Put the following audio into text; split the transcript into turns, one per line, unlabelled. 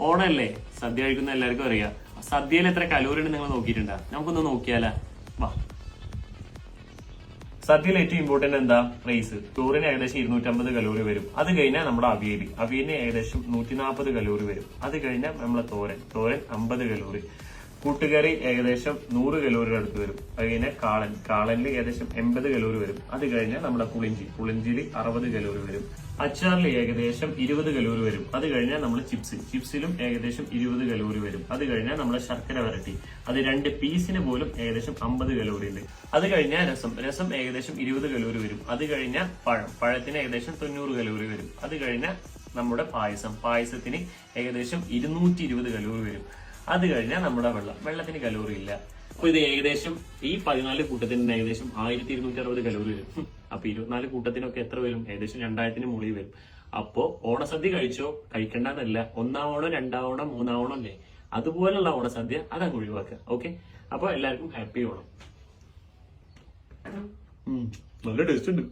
ഓണല്ലേ, സദ്യ കഴിക്കുന്ന എല്ലാവർക്കും അറിയാം. സദ്യയിൽ എത്ര കലോറി ഉണ്ട് നിങ്ങൾ നോക്കിയിട്ടുണ്ടാ? നമുക്കൊന്ന് നോക്കിയാലാ, വാ. സദ്യയിൽ ഏറ്റവും ഇമ്പോർട്ടന്റ് എന്താ? റൈസ്. ചോറിന് ഏകദേശം 250 കലോറി വരും. അത് കഴിഞ്ഞാൽ നമ്മുടെ അവിയലിന് ഏകദേശം 140 കലോറി വരും. അത് കഴിഞ്ഞാൽ നമ്മളെ തോരൻ 50 കലോറി. കൂട്ടുകറി ഏകദേശം 100 കലോറിയുടെ അടുത്ത് വരും. അത് കഴിഞ്ഞാൽ കാളനിൽ ഏകദേശം 80 കലോറി വരും. അത് കഴിഞ്ഞാൽ നമ്മുടെ പുളിഞ്ചിയിൽ 60 കലോറി വരും. അച്ചാറിൽ ഏകദേശം 20 കലോറി വരും. അത് കഴിഞ്ഞാൽ നമ്മൾ ചിപ്സിലും ഏകദേശം 20 കലോറി വരും. അത് കഴിഞ്ഞാൽ നമ്മളെ ശർക്കര വരട്ടി, അത് 2 പീസിന് പോലും ഏകദേശം 50 കലോറി ഉണ്ട്. അത് കഴിഞ്ഞാൽ രസം ഏകദേശം 20 കലോറി വരും. അത് കഴിഞ്ഞാൽ പഴത്തിന് ഏകദേശം 90 കലോറി വരും. അത് കഴിഞ്ഞാൽ നമ്മുടെ പായസത്തിന് ഏകദേശം 220 കലോറി വരും. അത് കഴിഞ്ഞാൽ നമ്മുടെ വെള്ളത്തിന് കലോറി ഇല്ല. അപ്പൊ ഇത് ഏകദേശം ഈ 14 കൂട്ടത്തിന് ഏകദേശം 1260 കലോറി വരും. അപ്പൊ 24 കൂട്ടത്തിനൊക്കെ എത്ര വരും? ഏകദേശം 2000-ന് മുകളിൽ വരും. അപ്പോ ഓണസദ്യ കഴിച്ചോ, കഴിക്കണ്ടെന്നല്ല. 1-ാം ഓണം, 2-ാം ഓണം, 3-ാം ഓണം അല്ലേ, അതുപോലുള്ള ഓണസദ്യ അതങ്ങ് ഒഴിവാക്കുക. ഓക്കെ, അപ്പൊ എല്ലാവർക്കും ഹാപ്പി ഓണം. നല്ല ടേസ്റ്റ് ഉണ്ട്.